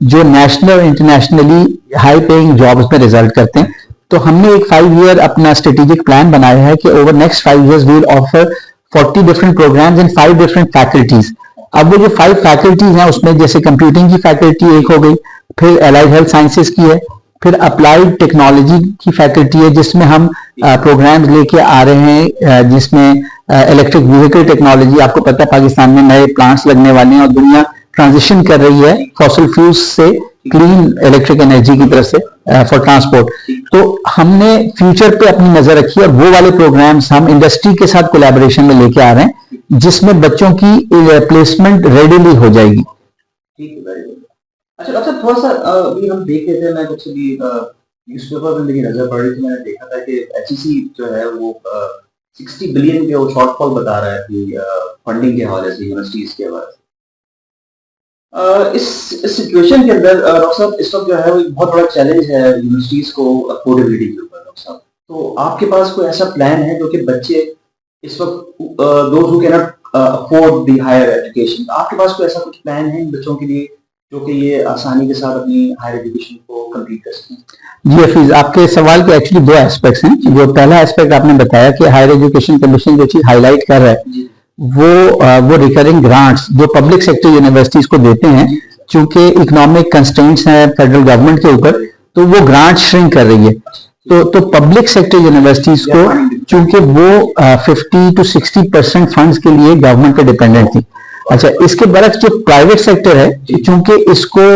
جو نیشنل اور internationally high paying jobs میں ریزلٹ کرتے ہیں. تو ہم نے ایک 5 ایئر اپنا اسٹریٹجک پلان بنایا ہے کہ over next 5 years we will offer 40 different programs in 5 different faculties. اب وہ جو 5 فیکلٹیز ہیں اس میں جیسے کمپیوٹنگ کی فیکلٹی ایک ہو گئی, پھر الائڈ ہیلتھ سائنسز کی ہے, پھر اپلائیڈ ٹیکنالوجی کی فیکلٹی ہے جس میں ہم پروگرامز لے کے آ رہے ہیں جس میں الیکٹرک ویہیکل ٹیکنالوجی, آپ کو پتہ ہے پاکستان میں نئے پلانٹس لگنے والے ہیں اور دنیا ٹرانزیشن کر رہی ہے فاسل فیولز سے کلین الیکٹرک انرجی کی طرف سے فار ٹرانسپورٹ. تو ہم نے فیوچر پہ اپنی نظر رکھی اور وہ والے پروگرامز ہم انڈسٹری کے ساتھ کولیبوریشن میں لے کے آ رہے ہیں جس میں بچوں کی پلیسمنٹ ریڈیلی ہو جائے گی. ٹھیک ہے, ویری گڈ. اچھا ڈاکٹر تھوڑا سا ابھی ہم دیکھ رہے تھے, میں کچھ بھی نیوز پیپر میں میری نظر پڑ رہی تھی, میں نے دیکھا تھا کہ ایچ ای سی جو ہے وہ 60 بلین کے وہ شارٹ فال بتا رہا ہے کہ فنڈنگ کے حوالے سے یونیورسٹیز کے حوالے سے. اس سچویشن کے اندر ڈاکٹر صاحب اس وقت جو ہے وہ ایک بہت بڑا چیلنج ہے یونیورسٹیز کو افورڈیبلٹی کے اوپر. ڈاکٹر صاحب تو آپ کے پاس کوئی ایسا پلان ہے جو کہ بچے اس وقت those who can't afford the higher education, آپ کے پاس کوئی ایسا کچھ پلان ہے ان بچوں کے لیے جو کہ یہ آسانی کے ساتھ اپنی ہائر ایجوکیشن کو کمپلیٹ کر سکیں؟ جی حفیظ, آپ کے سوال کے ایکچولی 2 ایسپیکٹس ہیں. جو پہلا ایسپیکٹ آپ نے بتایا کہ ہائر ایجوکیشن کمیشن جو چیز ہائی لائٹ کر رہا ہے وہ ریکرنگ گرانٹس جو پبلک سیکٹر یونیورسٹیز کو دیتے ہیں, چونکہ اکنامک کنسٹرینٹس ہیں فیڈرل گورنمنٹ کے اوپر, تو وہ گرانٹ شرنک کر رہی ہے. تو پبلک سیکٹر یونیورسٹیز کو چونکہ وہ 50 to 60% فنڈز کے لیے گورنمنٹ پہ ڈیپینڈنٹ تھی. اچھا, اس کے برعکس جو پرائیویٹ سیکٹر ہے چونکہ اس کو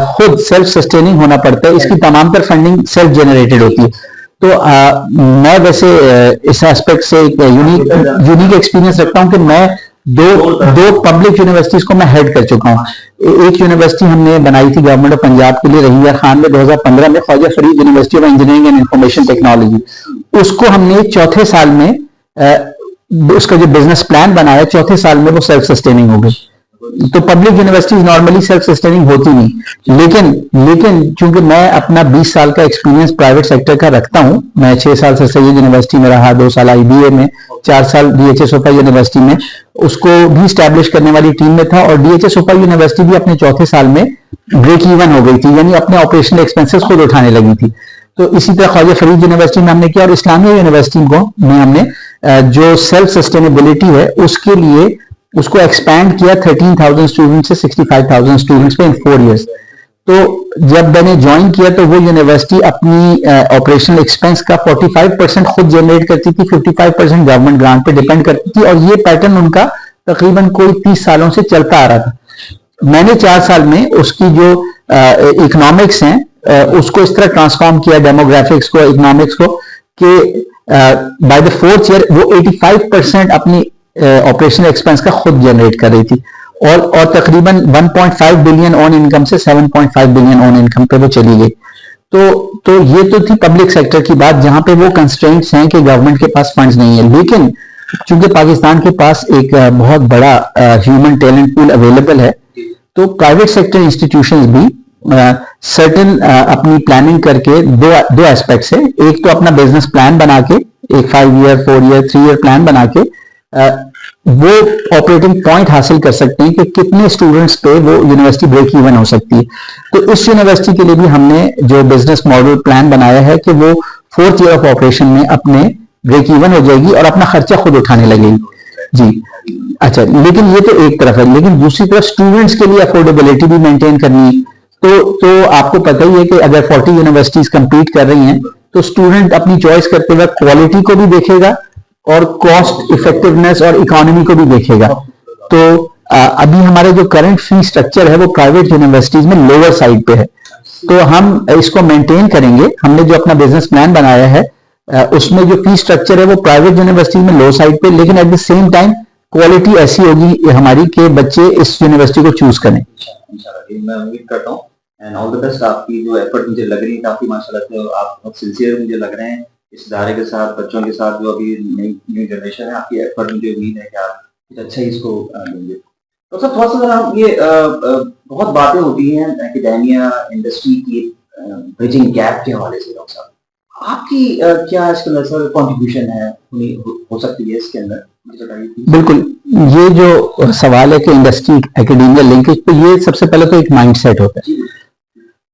خود سیلف سسٹیننگ ہونا پڑتا ہے, اس کی تمام تر فنڈنگ سیلف جنریٹڈ ہوتی ہے. تو میں ویسے اس ایسپیکٹ سے ایک یونیک ایکسپیرینس رکھتا ہوں کہ میں دو پبلک یونیورسٹیز کو میں ہیڈ کر چکا ہوں. ایک یونیورسٹی ہم نے بنائی تھی گورنمنٹ آف پنجاب کے لیے رحیم یار خان میں 2015 میں, Khawaja Farid university of engineering and information technology. اس کو ہم نے 4تھے سال میں اس کا جو بزنس پلان بنایا 4تھے سال میں وہ سیلف سسٹیننگ ہو گئی. تو public universities normally self sustaining ہوتی نہیں, لیکن چونکہ میں اپنا 20 سال کا ایکسپیرینس پرائیویٹ سیکٹر کا رکھتا ہوں, میں 6 سال سے سید یونیورسٹی میں رہا, 2 سال آئی بی اے میں, 4 سال ڈی ایچ ایس اوپا یونیورسٹی میں اس کو بھی اسٹیبلش کرنے والی ٹیم میں تھا, اور ڈی ایچ ایس اوپا یونیورسٹی بھی اپنے 4تھے سال میں بریک ایون ہو گئی تھی, یعنی اپنے آپریشنل ایکسپینسز خود اٹھانے لگی تھی. تو اسی طرح خواجہ فرید یونیورسٹی میں ہم نے کیا, اور اسلامیہ یونیورسٹی میں ہم نے جو سیلف سسٹینیبلٹی ہے اس کے لیے اس کو ایکسپینڈ کیا 13,000 اسٹوڈنٹ سے 65,000 اسٹوڈنٹس پہ ان 4 ایئرس. تو جب میں نے جوائن کیا تو وہ یونیورسٹی اپنی آپریشنل ایکسپینس کا 45% خود جنریٹ کرتی تھی, 55% گورنمنٹ گرانٹ پہ ڈیپینڈ کرتی تھی, اور یہ پیٹرن ان کا تقریباً کوئی 30 سالوں سے چلتا آ رہا تھا. میں نے 4 سال میں اس کی جو اکنامکس ہیں اس کو اس طرح ٹرانسفارم کیا, ڈیموگرافکس کو, اکنامکس کو, کہ بائی دا 4th ایئر وہ 85% اپنی آپریشنل ایکسپینس کا خود جنریٹ کر رہی تھی, اور تقریباً 1.5 بلین آن انکم سے 7.5 بلین آن انکم پہ وہ چلی گئی. تو یہ تو تھی پبلک سیکٹر کی بات جہاں پہ وہ کنسٹرینٹس ہیں کہ گورنمنٹ کے پاس فنڈز نہیں ہیں, لیکن چونکہ پاکستان کے پاس ایک بہت بڑا ہیومن ٹیلنٹ پول اویلیبل ہے, تو پرائیویٹ سیکٹر انسٹیٹیوشنز بھی سرٹن اپنی پلاننگ کر کے دو ایسپیکٹس ہے. ایک تو اپنا بزنس پلان بنا کے, ایک 5 ایئر 4 ایئر 3 ایئر پلان بنا کے وہ آپریٹنگ پوائنٹ حاصل کر سکتے ہیں کہ کتنے اسٹوڈنٹس پہ وہ یونیورسٹی بریک ایون ہو سکتی ہے. تو اس یونیورسٹی کے لیے بھی ہم نے جو بزنس ماڈل پلان بنایا ہے کہ وہ 4th ایئر آف آپریشن میں اپنے بریک ایون ہو جائے گی اور اپنا خرچہ خود اٹھانے لگے گی. جی اچھا, لیکن یہ تو ایک طرف ہے, لیکن دوسری طرف اسٹوڈنٹس کے لیے افورڈیبلٹی بھی مینٹین کرنی ہے. تو آپ کو پتہ ہی ہے کہ اگر 40 یونیورسٹیز کمپیٹ کر رہی ہیں تو اسٹوڈنٹ اپنی چوائس کرتے وقت کوالٹی کو بھی دیکھے گا اور کاسٹ افیکٹونیس اور اکانومی کو بھی دیکھے گا. تو ابھی ہمارے جو کرنٹ فی اسٹرکچر ہے وہ پرائیویٹ یونیورسٹیز میں لوور سائڈ پہ ہے, تو ہم اس کو مینٹین کریں گے. ہم نے جو اپنا بزنس پلان بنایا ہے اس میں جو فی اسٹرکچر ہے وہ پرائیویٹ یونیورسٹیز میں لو سائڈ پہ, لیکن at the same time quality ایسی ہوگی ہماری کہ بچے اس یونیورسٹی کو چوز کریں. میں امید کرتا ہوں اینڈ آل دا بیسٹ. آپ کی جو ایفرٹ مجھے لگ رہی ہے کافی ماشاءاللہ سے, آپ بہت سنسیئر مجھے لگ رہے ہیں اس ادارے کے ساتھ, بچوں کے ساتھ, جو ابھی نیو جنریشن ہے. آپ کی ایفرٹ مجھے امید ہے کہ آپ کچھ اچھا ہی اس کو دیں گے. تو سر تھوڑا سا ذرا یہ بہت باتیں ہوتی ہیں اکیڈیمیا انڈسٹری کی بریجنگ گیپ کے حوالے سے. ڈاکٹر صاحب آپ کی کیا اس کے اندر سر کنٹریبیوشن ہے, ہو سکتی ہے اس کے اندر؟ بالکل, یہ جو سوال ہے کہ انڈسٹری اکیڈیمیا لنکیج پہ, یہ سب سے پہلے تو ایک مائنڈ سیٹ ہوتا ہے.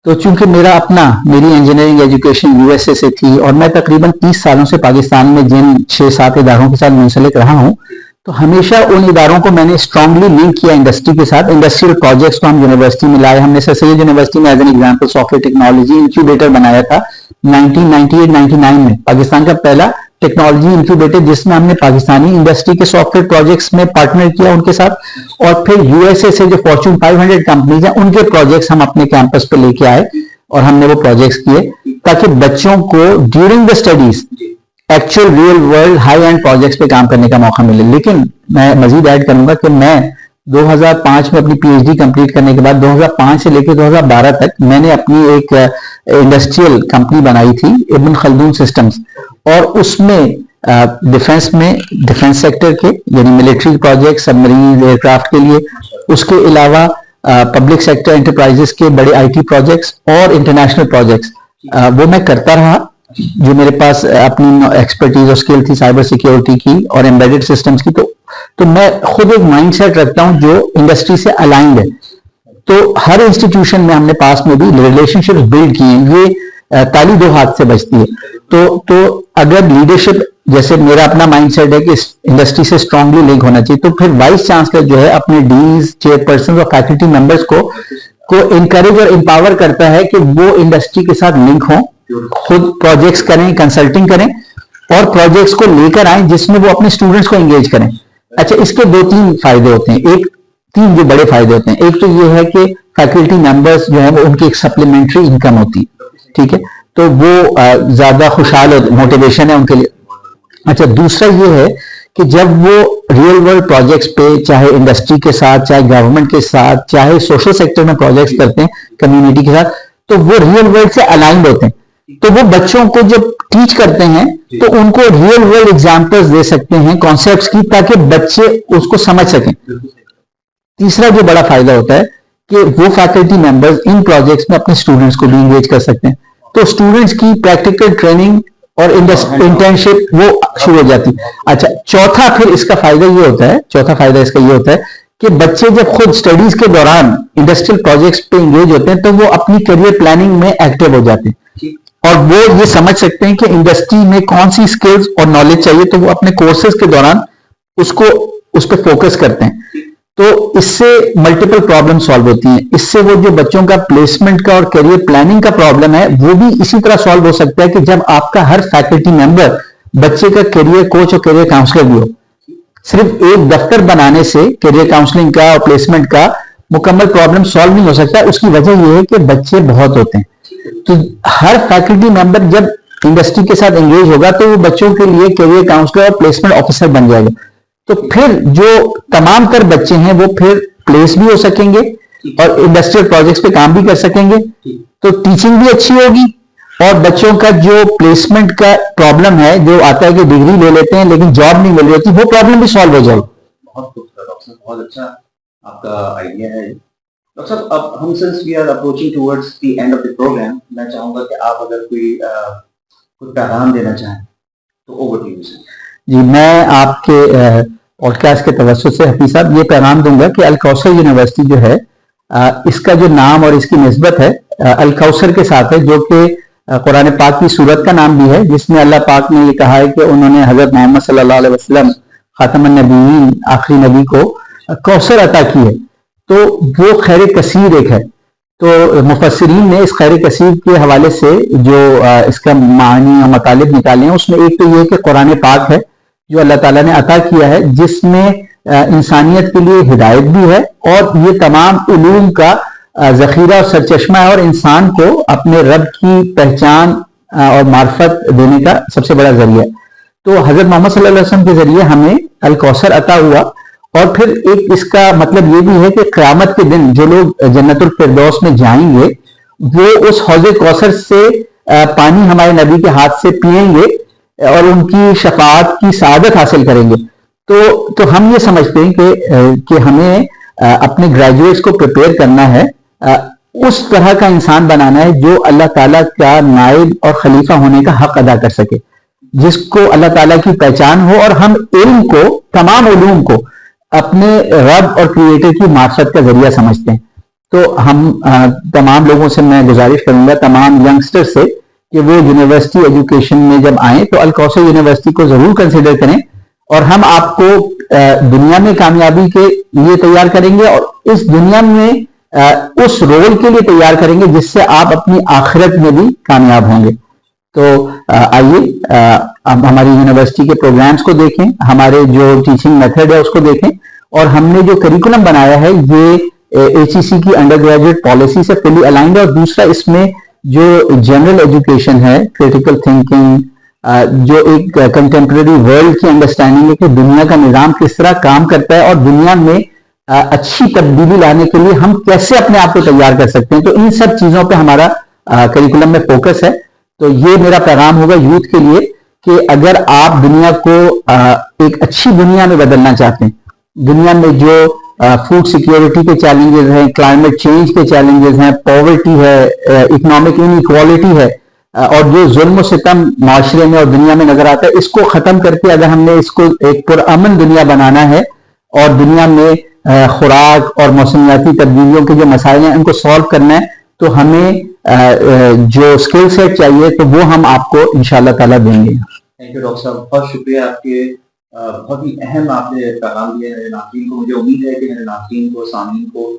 تو چونکہ میری engineering education U S A سے تھی اور میں تقریباً 30 سالوں سے پاکستان میں جن 6-7 اداروں کے ساتھ منسلک رہا ہوں تو ہمیشہ ان اداروں کو میں نے اسٹرانگلی لنک کیا انڈسٹری کے ساتھ. انڈسٹریل پروجیکٹس کو ہم یونیورسٹی میں لائے. ہم نے سر سید یونیورسٹی میں as an example soft where technology incubator بنایا تھا 1998-99 میں. پاکستان کا پہلا ٹیکنالوجی انکیوبیٹر جس میں ہم نے پاکستانی انڈسٹری کے سافٹ ویئر پروجیکٹس میں پارٹنر کیا ان کے ساتھ, اور پھر یو ایس اے سے جو فارچون 500 کمپنیز ہیں ان کے پروجیکٹس ہم اپنے کیمپس پہ لے کے آئے اور ہم نے وہ پروجیکٹس کیے تاکہ بچوں کو during the studies actual real world high and projects پہ کام کرنے کا موقع ملے. لیکن میں مزید ایڈ کروں گا کہ میں 2005 میں اپنی پی ایچ ڈی کمپلیٹ کرنے کے بعد 2005 سے لے کے 2012 تک میں نے اپنی ایک انڈسٹریل کمپنی بنائی تھی ابن خلدون سسٹمز, اور اس میں ڈیفنس سیکٹر کے یعنی military project submarine aircraft کے لیے, اس کے علاوہ پبلک سیکٹر انٹرپرائزز کے بڑے آئی ٹی پروجیکٹس اور انٹرنیشنل پروجیکٹس وہ میں کرتا رہا. جو میرے پاس اپنی ایکسپرٹیز اور اسکل تھی سائبر سیکیورٹی کی اور ایمبیڈڈ سسٹمز کی, تو میں خود ایک مائنڈ سیٹ رکھتا ہوں جو انڈسٹری سے الائنڈ ہے. تو ہر انسٹیٹیوشن میں ہم نے پاس میں بھی ریلیشن شپ بلڈ کی ہیں. یہ تالی دو ہاتھ سے بچتی ہے. تو اگر لیڈرشپ جیسے میرا اپنا مائنڈ سیٹ ہے کہ اس انڈسٹری سے اسٹرانگلی لنک ہونا چاہیے, تو پھر وائس چانسلر جو ہے اپنے ڈینز, چیئر پرسن اور فیکلٹی ممبرس کو انکریج اور امپاور کرتا ہے کہ وہ انڈسٹری کے ساتھ لنک ہوں, خود پروجیکٹس کریں, کنسلٹنگ کریں اور پروجیکٹس کو لے کر آئیں جس میں وہ اپنے اسٹوڈنٹس کو انگیج کریں. اچھا, اس کے 2-3 فائدے ہوتے ہیں. تین جو بڑے فائدے ہوتے ہیں. ایک تو یہ ہے کہ فیکلٹی ممبرس جو ہیں وہ ان کی ایک سپلیمنٹری انکم ہوتی ہے, ٹھیک ہے, تو وہ زیادہ خوشحال موٹیویشن ہے ان کے لیے. اچھا, دوسرا یہ ہے کہ جب وہ ریئل ورلڈ پروجیکٹس پہ چاہے انڈسٹری کے ساتھ, چاہے گورنمنٹ کے ساتھ, چاہے سوشل سیکٹر میں پروجیکٹس کرتے ہیں کمیونٹی کے ساتھ, تو وہ ریئل ورلڈ سے الائنڈ ہوتے ہیں. تو وہ بچوں کو جب ٹیچ کرتے ہیں تو ان کو ریئل ورلڈ ایگزامپلس دے سکتے ہیں کانسیپٹس کی تاکہ بچے اس کو سمجھ سکیں. تیسرا جو بڑا فائدہ ہوتا ہے کہ وہ فیکلٹی ممبرز ان پروجیکٹس میں اپنے اسٹوڈنٹس کو بھی انگیج کر سکتے ہیں. تو اسٹوڈنٹس کی پریکٹیکل ٹریننگ اور انٹرنشپ وہ شروع ہو جاتی. اچھا, چوتھا پھر اس کا فائدہ یہ ہوتا ہے کہ بچے جب خود اسٹڈیز کے دوران انڈسٹریل پروجیکٹس پہ انگیج ہوتے ہیں تو وہ اپنی کیریئر پلاننگ میں ایکٹیو ہو جاتے ہیں اور وہ یہ سمجھ سکتے ہیں کہ انڈسٹری میں کون سی اسکلز اور نالج چاہیے, تو وہ اپنے کورسز کے دوران اس پہ فوکس کرتے ہیں. تو اس سے ملٹیپل پرابلم سالو ہوتی ہیں. اس سے وہ جو بچوں کا پلیسمنٹ کا اور کیریئر پلاننگ کا پرابلم ہے وہ بھی اسی طرح سالو ہو سکتا ہے کہ جب آپ کا ہر فیکلٹی ممبر بچے کا کیریئر کوچ اور کیریئر کاؤنسلر بھی ہو. صرف ایک دفتر بنانے سے کیریئر کاؤنسلنگ کا اور پلیسمنٹ کا مکمل پرابلم سالو نہیں ہو سکتا. اس کی وجہ یہ ہے کہ بچے بہت ہوتے ہیں. تو ہر فیکلٹی ممبر جب انڈسٹری کے ساتھ انگیج ہوگا تو وہ بچوں کے لیے کیریئر کاؤنسلر اور پلیسمنٹ آفیسر بن جائے گا. تو پھر جو تمام تر بچے ہیں وہ پھر پلیس بھی ہو سکیں گے اور انڈسٹریل پروجیکٹس پہ کام بھی کر سکیں گے. تو ٹیچنگ بھی اچھی ہوگی اور بچوں کا جو پلیسمنٹ کا پرابلم ہے جو آتا ہے کہ ڈگری لے لیتے ہیں لیکن جاب نہیں مل رہی ہوتی, وہ پرابلم بھی سالو ہو جائے. بہت خوبصورت ڈاکٹر صاحب, بہت اچھا آپ کا آئیڈیا ہے. ڈاکٹر صاحب, اب ہم since we are approaching towards the end of the program, میں چاہوں گا کہ آپ اگر کوئی پیغام دینا چاہیں تو اوور ٹو یو. جی, میں آپ کے پوڈ کاسٹ کے توسط سے حفیظ صاحب یہ پیغام دوں گا کہ الکوثر یونیورسٹی جو ہے اس کا جو نام اور اس کی نسبت ہے الکوثر کے ساتھ ہے, جو کہ قرآن پاک کی سورت کا نام بھی ہے جس میں اللہ پاک نے یہ کہا ہے کہ انہوں نے حضرت محمد صلی اللہ علیہ وسلم خاتم النبیین آخری نبی کو کوثر عطا کی ہے. تو وہ خیر کثیر ایک ہے. تو مفسرین نے اس خیر کثیر کے حوالے سے جو اس کا معنی اور مطالب نکالے ہیں اس میں ایک تو یہ کہ قرآن پاک ہے جو اللہ تعالیٰ نے عطا کیا ہے جس میں انسانیت کے لیے ہدایت بھی ہے اور یہ تمام علوم کا ذخیرہ اور سرچشمہ ہے اور انسان کو اپنے رب کی پہچان اور معرفت دینے کا سب سے بڑا ذریعہ ہے. تو حضرت محمد صلی اللہ علیہ وسلم کے ذریعے ہمیں الکوثر عطا ہوا. اور پھر ایک اس کا مطلب یہ بھی ہے کہ قیامت کے دن جو لوگ جنت الفردوس میں جائیں گے وہ اس حوض کوثر سے پانی ہمارے نبی کے ہاتھ سے پیئیں گے اور ان کی شفاعت کی سعادت حاصل کریں گے. تو ہم یہ سمجھتے ہیں کہ ہمیں اپنے گریجویٹس کو پریپیئر کرنا ہے, اس طرح کا انسان بنانا ہے جو اللہ تعالیٰ کا نائب اور خلیفہ ہونے کا حق ادا کر سکے, جس کو اللہ تعالیٰ کی پہچان ہو اور ہم علم کو, تمام علوم کو اپنے رب اور کریٹر کی معرفت کا ذریعہ سمجھتے ہیں. تو ہم تمام لوگوں سے میں گزارش کروں گا، تمام ینگسٹر سے، کہ وہ یونیورسٹی ایجوکیشن میں جب آئیں تو الکوثر یونیورسٹی کو ضرور کنسیڈر کریں، اور ہم آپ کو دنیا میں کامیابی کے لیے تیار کریں گے، اور اس دنیا میں اس رول کے لیے تیار کریں گے جس سے آپ اپنی آخرت میں بھی کامیاب ہوں گے۔ تو آئیے اب ہماری یونیورسٹی کے پروگرامز کو دیکھیں، ہمارے جو ٹیچنگ میتھڈ ہے اس کو دیکھیں، اور ہم نے جو کریکولم بنایا ہے یہ ایچ ای سی کی انڈر گریجویٹ پالیسی سے فلی الائنڈ ہے، اور دوسرا اس میں جو جنرل ایجوکیشن ہے، کریٹیکل تھنکنگ، جو ایک کنٹمپریری ورلڈ کی انڈرسٹینڈنگ ہے کہ دنیا کا نظام کس طرح کام کرتا ہے، اور دنیا میں اچھی تبدیلی لانے کے لیے ہم کیسے اپنے آپ کو تیار کر سکتے ہیں، تو ان سب چیزوں پہ ہمارا کریکولم میں فوکس ہے۔ تو یہ میرا پیغام ہوگا یوتھ کے لیے کہ اگر آپ دنیا کو ایک اچھی دنیا میں بدلنا چاہتے ہیں، دنیا میں جو فوڈ سیکیورٹی کے چیلنجز ہیں، کلائمیٹ چینج کے چیلنجز ہیں، پاورٹی ہے، اکنامک انیکوالٹی ہے، اور جو ظلم و ستم معاشرے میں اور دنیا میں نظر آتا ہے، اس کو ختم کر کے اگر ہم نے اس کو ایک پرامن دنیا بنانا ہے، اور دنیا میں خوراک اور موسمیاتی تبدیلیوں کے جو مسائل ہیں ان کو سالو کرنا ہے، تو ہمیں جو اسکل سیٹ چاہیے تو وہ ہم آپ کو انشاءاللہ تعالیٰ دیں گے۔ تھینک یو ڈاکٹر صاحب، بہت شکریہ آپ کے، بہت ہی اہم آپ نے پیغام دیا میرے ناظرین کو۔ مجھے امید ہے کہ میرے ناظرین کو، سامعین کو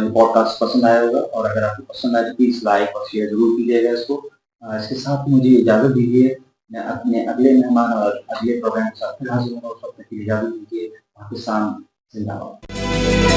یہ پوڈ کاسٹ پسند آیا ہوگا، اور اگر آپ کو پسند آئے تو پلیز لائک اور شیئر ضرور کیجیے گا اس کو۔ اس کے ساتھ مجھے اجازت دیجیے، میں اپنے اگلے مہمان اور اگلے پروگرام کے ساتھ پھر حاضر ہوں گا، اس وقت تک اجازت دیجیے۔ پاکستان زندہ باد۔